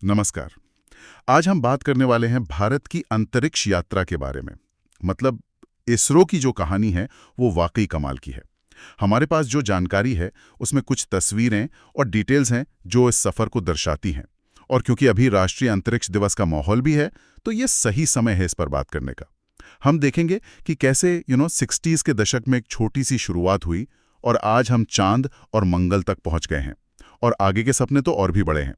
नमस्कार। आज हम बात करने वाले हैं भारत की अंतरिक्ष यात्रा के बारे में। मतलब इसरो की जो कहानी है वो वाकई कमाल की है। हमारे पास जो जानकारी है उसमें कुछ तस्वीरें और डिटेल्स हैं जो इस सफ़र को दर्शाती हैं। और क्योंकि अभी राष्ट्रीय अंतरिक्ष दिवस का माहौल भी है तो ये सही समय है इस पर बात करने का। हम देखेंगे कि कैसे 60s के दशक में एक छोटी सी शुरुआत हुई और आज हम चांद और मंगल तक पहुंच गए हैं। और आगे के सपने तो और भी बड़े हैं।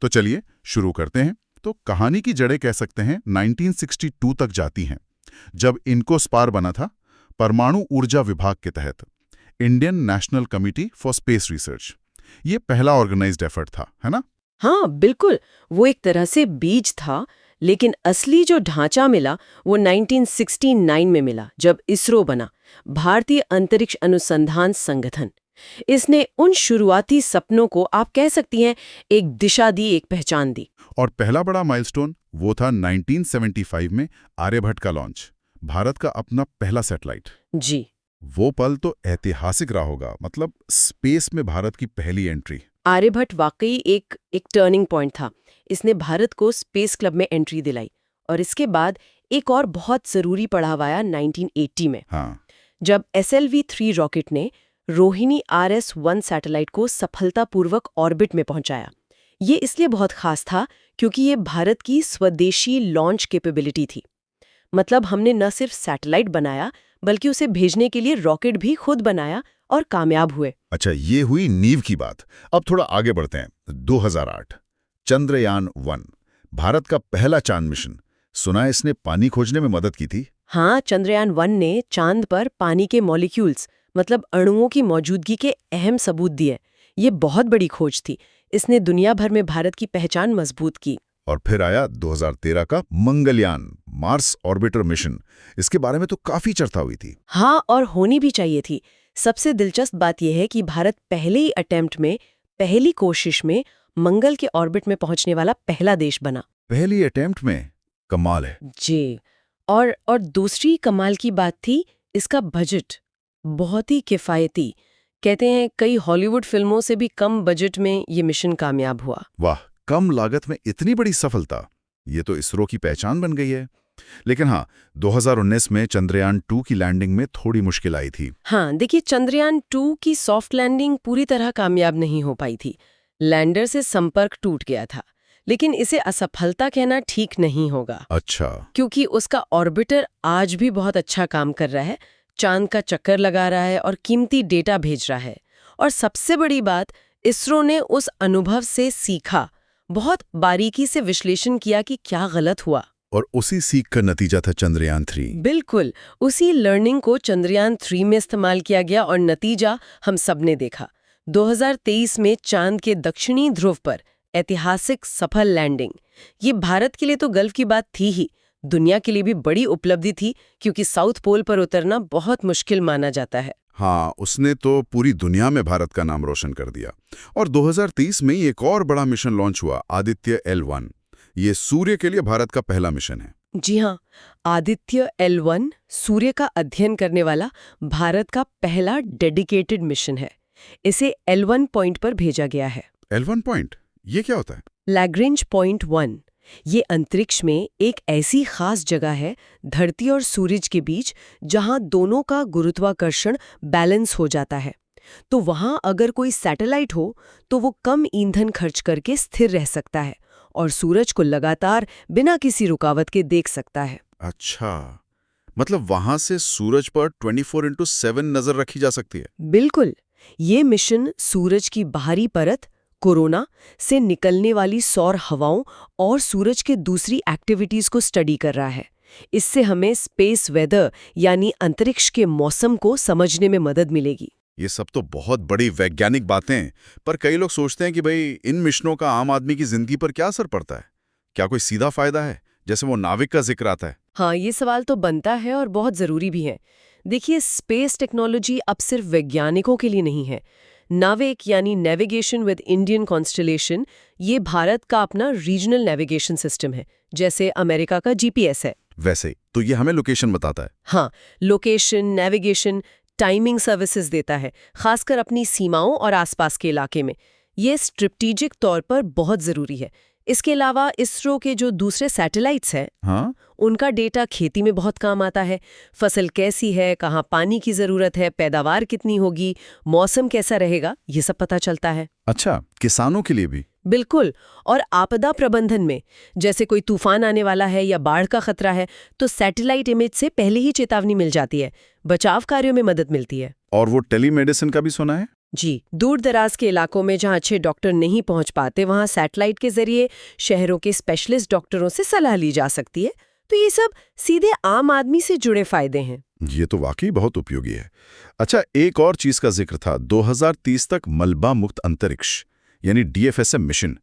तो चलिए शुरू करते हैं। तो कहानी की जड़ें कह सकते हैं 1962 तक जाती हैं, जब इनकोस्पार बना था परमाणु ऊर्जा विभाग के तहत, Indian national committee for space research. ये पहला ऑर्गेनाइज्ड एफर्ट था, है ना? हाँ बिल्कुल। वो एक तरह से बीज था, लेकिन असली जो ढांचा मिला वो 1969 में मिला, जब इसरो बना, भारतीय अंतरिक्ष अनुसंधान संगठन। इसने उन शुरुआती सपनों को आप कह सकती हैं एक दिशा दी, एक पहचान दी। और पहला बड़ा माइलस्टोन वो था 1975 में आर्यभट्ट का लॉन्च, भारत का अपना पहला सैटेलाइट। जी। वो पल तो ऐतिहासिक रहा होगा। मतलब स्पेस में भारत की पहली एंट्री। आर्यभट्ट वाकई एक टर्निंग पॉइंट था। इसने भारत को स्पेस क्लब में एंट्री दिलाई। और इसके बाद एक और बहुत जरूरी पड़ाव आया 1980 में। हाँ। जब SLV-3 रॉकेट ने रोहिणी RS-1 सैटेलाइट को सफलतापूर्वक ऑर्बिट में पहुंचाया। ये इसलिए बहुत खास था क्योंकि ये भारत की स्वदेशी लॉन्च कैपेबिलिटी थी। मतलब हमने न सिर्फ सैटेलाइट बनाया, बल्कि उसे भेजने के लिए रॉकेट भी खुद बनाया और कामयाब हुए। अच्छा, ये हुई नींव की बात। अब थोड़ा आगे बढ़ते हैं। 2008 चंद्रयान-1, भारत का पहला चांद मिशन। सुना है इसने पानी खोजने में मदद की थी। हाँ, चंद्रयान-1 ने चांद पर पानी के मॉलिक्यूल्स, मतलब अणुओं की मौजूदगी के अहम सबूत दिए। ये बहुत बड़ी खोज थी। इसने दुनिया भर में भारत की पहचान मजबूत की। और फिर आया 2013 का मंगलयान, मार्स ऑर्बिटर मिशन। इसके बारे में तो काफी चर्चा हुई थी। हाँ, और होनी भी चाहिए थी। सबसे दिलचस्प बात यह है कि भारत पहले ही अटेम्प्ट में, पहली कोशिश में मंगल के ऑर्बिट में पहुंचने वाला पहला देश बना। पहली अटेम्प्ट में? कमाल है। जी। और दूसरी कमाल की बात थी इसका बजट। बहुत ही किफ़ायती। कहते हैं कई हॉलीवुड फिल्मों से भी कम बजट में ये मिशन कामयाब हुआ। वाह, कम लागत में इतनी बड़ी सफलता। ये तो इसरो की पहचान बन गई है। लेकिन हाँ, 2019 में चंद्रयान-2 की लैंडिंग में थोड़ी मुश्किल आई थी। हाँ, देखिए, चंद्रयान-2 की सॉफ्ट लैंडिंग पूरी तरह कामयाब नहीं हो पाई थी। लैंडर से संपर्क टूट गया था। लेकिन इसे असफलता कहना ठीक नहीं होगा। अच्छा। क्योंकि उसका ऑर्बिटर आज भी बहुत अच्छा काम कर रहा है, चांद का चक्कर लगा रहा है और कीमती डेटा भेज रहा है। और सबसे बड़ी बात, इसरो ने उस अनुभव से सीखा, बहुत बारीकी से विश्लेषण किया कि क्या गलत हुआ। और उसी सीख का नतीजा था चंद्रयान-3। बिल्कुल, उसी लर्निंग को चंद्रयान-3 में इस्तेमाल किया गया और नतीजा हम सबने देखा। 2023 में चांद के दक्षिणी ध्रुव पर ऐतिहासिक सफल लैंडिंग। ये भारत के लिए तो गर्व की बात थी ही, दुनिया के लिए भी बड़ी उपलब्धि थी, क्योंकि साउथ पोल पर उतरना बहुत मुश्किल माना जाता है। हाँ, उसने तो पूरी दुनिया में भारत का नाम रोशन कर दिया। और 2030 में एक और बड़ा मिशन लॉन्च हुआ, आदित्य L1। ये सूर्य के लिए भारत का पहला मिशन है। जी हाँ, आदित्य L1 सूर्य का अध्ययन करने वाला भारत का पहला डेडिकेटेड मिशन है। इसे L1 पॉइंट पर भेजा गया है। L1 पॉइंट, ये क्या होता है? Lagrange point 1। ये अंतरिक्ष में एक ऐसी खास जगह है धरती और सूरज के बीच, जहां दोनों का गुरुत्वाकर्षण बैलेंस हो जाता है। तो वहां अगर कोई सैटेलाइट हो तो वो कम ईंधन खर्च करके स्थिर रह सकता है और सूरज को लगातार बिना किसी रुकावट के देख सकता है। अच्छा, मतलब वहां से सूरज पर 24/7 नजर रखी जा सकती है। बिल्कुल। ये मिशन सूरज की बाहरी परत, कोरोना से निकलने वाली सौर हवाओं और सूरज के दूसरी एक्टिविटीज को स्टडी कर रहा है। इससे हमें स्पेस वेदर यानी अंतरिक्ष के मौसम को समझने में मदद मिलेगी। ये सब तो बहुत बड़ी वैज्ञानिक बातें हैं, पर कई लोग सोचते हैं कि भाई इन मिशनों का आम आदमी की जिंदगी पर क्या असर पड़ता है? क्या कोई सीधा फायदा है, जैसे वो नाविक का जिक्र आता है? हाँ, ये सवाल तो बनता है और बहुत ज़रूरी भी है। देखिए, स्पेस टेक्नोलॉजी अब सिर्फ वैज्ञानिकों के लिए नहीं है। नाविक यानी नेविगेशन विद इंडियन कॉन्स्टलेशन, ये भारत का अपना रीजनल नेविगेशन सिस्टम है, जैसे अमेरिका का GPS है। वैसे तो ये हमें लोकेशन बताता है। हाँ, लोकेशन, नेविगेशन, टाइमिंग सर्विसेज देता है, खासकर अपनी सीमाओं और आसपास के इलाके में। ये स्ट्रेटेजिक तौर पर बहुत ज़रूरी है। इसके अलावा इसरो के जो दूसरे सैटेलाइट्स हैं, हाँ, उनका डेटा खेती में बहुत काम आता है। फसल कैसी है, कहाँ पानी की जरूरत है, पैदावार कितनी होगी, मौसम कैसा रहेगा, ये सब पता चलता है। अच्छा, किसानों के लिए भी? बिल्कुल। और आपदा प्रबंधन में, जैसे कोई तूफान आने वाला है या बाढ़ का खतरा है, तो सैटेलाइट इमेज से पहले ही चेतावनी मिल जाती है, बचाव कार्यों में मदद मिलती है। और वो टेलीमेडिसिन का भी सुना है? जी, दूर दराज के इलाकों में जहां अच्छे डॉक्टर नहीं पहुंच पाते, वहां सैटेलाइट के जरिए शहरों के स्पेशलिस्ट डॉक्टरों से सलाह ली जा सकती है। तो ये सब सीधे आम आदमी से जुड़े फायदे हैं। ये तो वाकई बहुत उपयोगी है। अच्छा, एक और चीज का जिक्र था, 2030 तक मलबा मुक्त अंतरिक्ष यानी DFSM मिशन।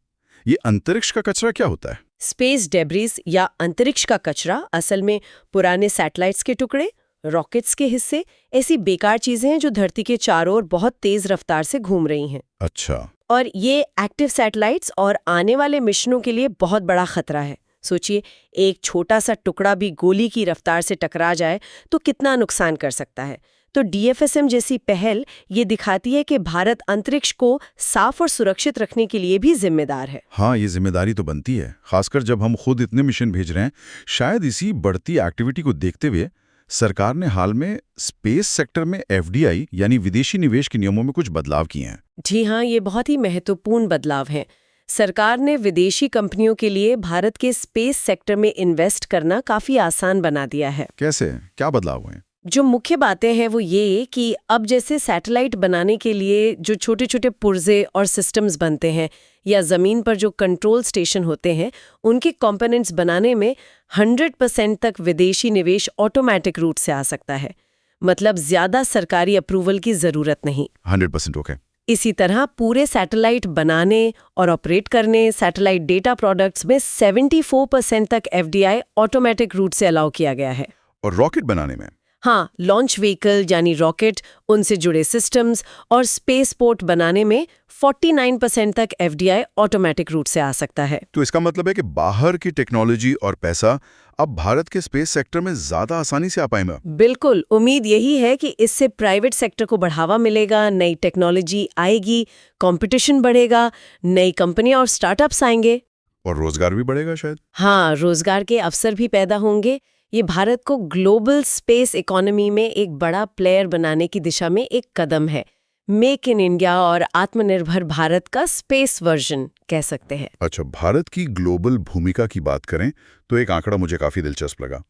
ये अंतरिक्ष का कचरा क्या होता है? स्पेस डेब्रिस या अंतरिक्ष का कचरा असल में पुराने सैटेलाइट्स के टुकड़े, रॉकेट्स के हिस्से, ऐसी बेकार चीजें हैं जो धरती के चारों ओर बहुत तेज रफ्तार से घूम रही हैं। अच्छा। और ये एक्टिव सैटेलाइट्स और आने वाले मिशनों के लिए बहुत बड़ा खतरा है। सोचिए, एक छोटा सा टुकड़ा भी गोली की रफ्तार से टकरा जाए तो कितना नुकसान कर सकता है। तो DFSM जैसी पहल ये दिखाती है कि भारत अंतरिक्ष को साफ और सुरक्षित रखने के लिए भी जिम्मेदार है। हाँ, ये जिम्मेदारी तो बनती है, खासकर जब हम खुद इतने मिशन भेज रहे हैं। शायद इसी बढ़ती एक्टिविटी को देखते हुए सरकार ने हाल में स्पेस सेक्टर में FDI यानी विदेशी निवेश के नियमों में कुछ बदलाव किए हैं। जी हाँ, ये बहुत ही महत्वपूर्ण बदलाव हैं। सरकार ने विदेशी कंपनियों के लिए भारत के स्पेस सेक्टर में इन्वेस्ट करना काफी आसान बना दिया है। कैसे? क्या बदलाव हुए? जो मुख्य बातें हैं वो ये कि अब जैसे सैटेलाइट बनाने के लिए जो छोटे छोटे पुर्जे और सिस्टम्स बनते हैं या जमीन पर जो कंट्रोल स्टेशन होते हैं, उनके कंपोनेंट्स बनाने में 100% तक विदेशी निवेश ऑटोमेटिक रूट से आ सकता है। मतलब ज्यादा सरकारी अप्रूवल की जरूरत नहीं। 100% ओके। इसी तरह पूरे सैटेलाइट बनाने और ऑपरेट करने, सैटेलाइट डेटा प्रोडक्ट्स में 74% तक FDI ऑटोमेटिक रूट से अलाउ किया गया है। और रॉकेट बनाने में? हाँ, लॉन्च व्हीकल यानी रॉकेट, उनसे जुड़े सिस्टम्स और स्पेस पोर्ट बनाने में 49% तक FDI ऑटोमेटिक रूट से आ सकता है। तो इसका मतलब है कि बाहर की टेक्नोलॉजी और पैसा अब भारत के स्पेस सेक्टर में ज्यादा आसानी से आ पाएगा। बिल्कुल, उम्मीद यही है कि इससे प्राइवेट सेक्टर को बढ़ावा मिलेगा, नई टेक्नोलॉजी आएगी, कंपटीशन बढ़ेगा, नई कंपनियां और स्टार्टअप्स आएंगे। और रोजगार भी बढ़ेगा शायद। हाँ, रोजगार के अवसर भी पैदा होंगे। ये भारत को ग्लोबल स्पेस इकोनॉमी में एक बड़ा प्लेयर बनाने की दिशा में एक कदम है। मेक इन इंडिया और आत्मनिर्भर भारत का स्पेस वर्जन कह सकते हैं। अच्छा, भारत की ग्लोबल भूमिका की बात करें तो एक आंकड़ा मुझे काफी दिलचस्प लगा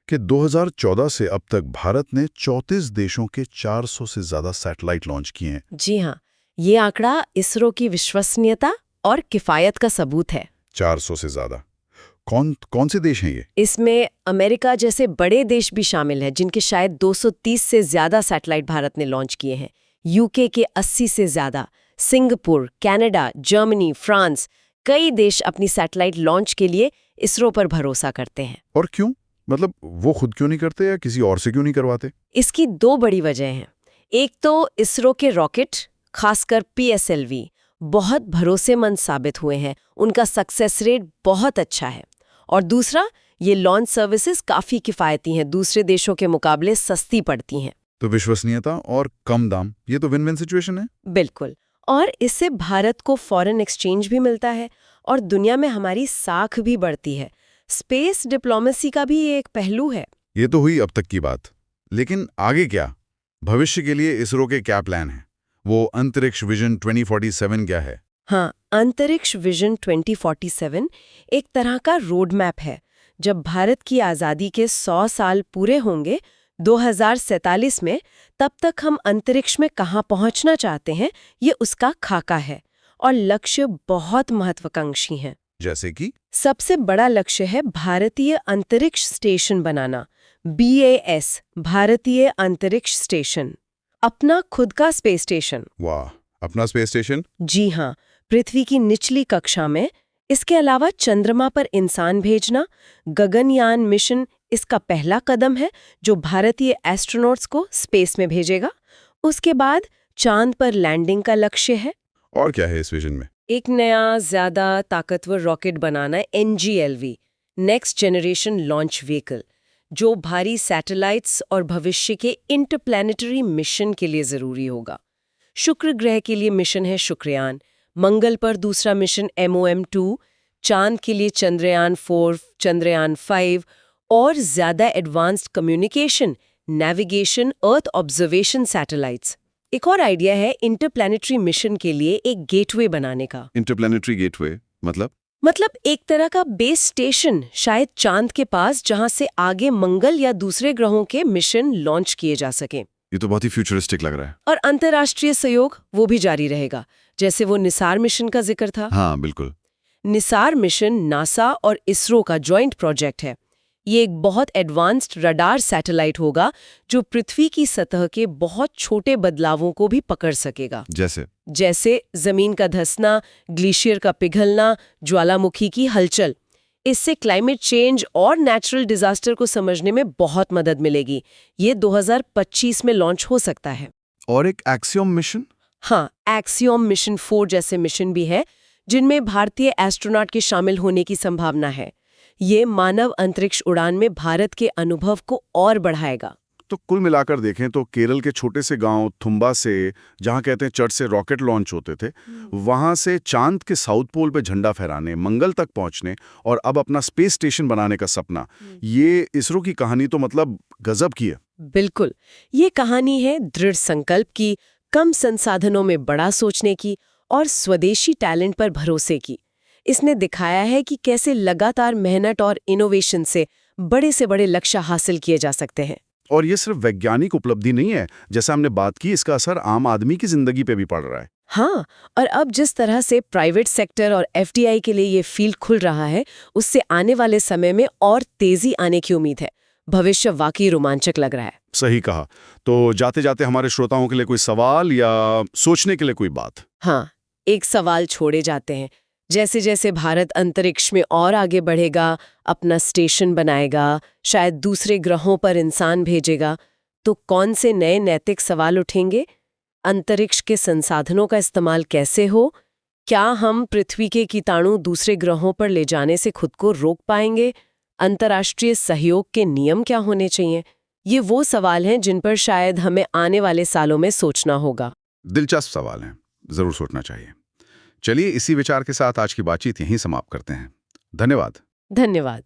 कि 2014 से अब तक भारत ने 34 देशों के 400 से ज्यादा सैटेलाइट लॉन्च किए हैं। जी हाँ, ये आंकड़ा इसरो की विश्वसनीयता और किफायत का सबूत है। 400 से ज्यादा। कौन से देश हैं ये? इसमें अमेरिका जैसे बड़े देश भी शामिल हैं, जिनके शायद 230 से ज्यादा सैटेलाइट भारत ने लॉन्च किए हैं। UK के 80 से ज्यादा, सिंगापुर, कनाडा, जर्मनी, फ्रांस, कई देश अपनी सैटेलाइट लॉन्च के लिए इसरो पर भरोसा करते हैं। और क्यों? मतलब वो खुद क्यों नहीं करते या किसी और से क्यों नहीं करवाते? इसकी दो बड़ी वजह हैं। एक तो इसरो के रॉकेट, खासकर PSLV, बहुत भरोसेमंद साबित हुए हैं, उनका सक्सेस रेट बहुत अच्छा है। और दूसरा, ये लॉन्च सर्विसेज काफी किफायती हैं, दूसरे देशों के मुकाबले सस्ती पड़ती हैं। तो विश्वसनीयता और कम दाम, ये तो विन विन सिचुएशन है। बिल्कुल। और इससे भारत को फॉरेन एक्सचेंज भी मिलता है और दुनिया में हमारी साख भी बढ़ती है। स्पेस डिप्लोमेसी का भी ये एक पहलू है। ये तो हुई अब तक की बात, लेकिन आगे क्या? भविष्य के लिए इसरो के क्या प्लान हैं? वो अंतरिक्ष विजन 2047 क्या है? हाँ, अंतरिक्ष विजन 2047 एक तरह का रोड मैप है। जब भारत की आज़ादी के 100 साल पूरे होंगे 2047 में, तब तक हम अंतरिक्ष में कहाँ पहुँचना चाहते हैं, ये उसका खाका है। और लक्ष्य बहुत महत्वाकांक्षी हैं। जैसे कि? सबसे बड़ा लक्ष्य है भारतीय अंतरिक्ष स्टेशन बनाना, BAS, भारतीय अंतरिक्ष स्टेशन, अपना खुद का स्पेस स्टेशन। वाह, अपना स्पेस स्टेशन? जी हाँ, पृथ्वी की निचली कक्षा में। इसके अलावा चंद्रमा पर इंसान भेजना, गगनयान मिशन इसका पहला कदम है, जो भारतीय एस्ट्रोनॉट्स को स्पेस में भेजेगा। उसके बाद चांद पर लैंडिंग का लक्ष्य है। और क्या है इस विजन में? एक नया ज्यादा ताकतवर रॉकेट बनाना है, NGLV, next generation launch vehicle, जो भारी सैटेलाइट्स और भविष्य के इंटरप्लैनेटरी मिशन के लिए जरूरी होगा। शुक्र ग्रह के लिए मिशन है शुक्रयान, मंगल पर दूसरा मिशन MOM-2, चांद के लिए चंद्रयान 4, चंद्रयान 5 और ज्यादा advanced communication, navigation, earth observation satellites. एक और आइडिया है इंटरप्लैनेटरी मिशन के लिए एक गेटवे बनाने का। इंटरप्लैनेटरी गेटवे मतलब एक तरह का बेस स्टेशन, शायद चांद के पास, जहां से आगे मंगल या दूसरे ग्रहों के मिशन लॉन्च किए जा सकें। ये तो बहुत ही फ्यूचरिस्टिक लग रहा है। और अंतर्राष्ट्रीय सहयोग वो भी जारी रहेगा, जैसे वो निसार मिशन का जिक्र था। हाँ बिल्कुल। निसार मिशन नासा और इसरो का जॉइंट प्रोजेक्ट है। ये एक बहुत एडवांस्ड रडार सैटेलाइट होगा जो पृथ्वी की सतह के बहुत छोटे बदलावों को भी पकड़ सकेगा, जैसे जमीन का धंसना, ग्लेशियर का पिघलना, ज्वालामुखी की हलचल। इससे क्लाइमेट चेंज और नेचुरल डिजास्टर को समझने में बहुत मदद मिलेगी। ये 2025 में लॉन्च हो सकता है। और एक एक्सियोम मिशन? हाँ, एक्सियोम मिशन 4 जैसे मिशन भी है, जिनमें भारतीय एस्ट्रोनॉट के शामिल होने की संभावना है। ये मानव अंतरिक्ष उड़ान में भारत के अनुभव को और बढ़ाएगा। तो कुल मिलाकर देखें तो केरल के छोटे से गांव थुम्बा से, जहां कहते हैं चर्च से रॉकेट लॉन्च होते थे, वहां से चांद के साउथ पोल पे झंडा फहराने, मंगल तक पहुंचने और अब अपना स्पेस स्टेशन बनाने का सपना, ये इसरो की कहानी तो मतलब गजब की है। बिल्कुल, ये कहानी है दृढ़ संकल्प की, कम संसाधनों में बड़ा सोचने की और स्वदेशी टैलेंट पर भरोसे की। इसने दिखाया है कि कैसे लगातार मेहनत और इनोवेशन से बड़े लक्ष्य हासिल किए जा सकते हैं। और ये सिर्फ वैज्ञानिक उपलब्धि नहीं है, जैसा हमने बात की, इसका असर आम आदमी की जिंदगी पे भी पड़ रहा है। हाँ, और अब जिस तरह से प्राइवेट सेक्टर और एफडीआई के लिए ये फील्ड खुल रहा है, उससे आने वाले समय में और तेजी आने की उम्मीद है। भविष्य वाकई रोमांचक लग रहा है। सही कहा। तो जाते जाते हमारे श्रोताओं के लिए कोई सवाल या सोचने के लिए कोई बात? हाँ, एक सवाल छोड़े जाते हैं। जैसे जैसे भारत अंतरिक्ष में और आगे बढ़ेगा, अपना स्टेशन बनाएगा, शायद दूसरे ग्रहों पर इंसान भेजेगा, तो कौन से नए नैतिक सवाल उठेंगे? अंतरिक्ष के संसाधनों का इस्तेमाल कैसे हो? क्या हम पृथ्वी के कीटाणु दूसरे ग्रहों पर ले जाने से खुद को रोक पाएंगे? अंतर्राष्ट्रीय सहयोग के नियम क्या होने चाहिए? ये वो सवाल हैं जिन पर शायद हमें आने वाले सालों में सोचना होगा। दिलचस्प सवाल हैं, जरूर सोचना चाहिए। चलिए, इसी विचार के साथ आज की बातचीत यहीं समाप्त करते हैं। धन्यवाद। धन्यवाद।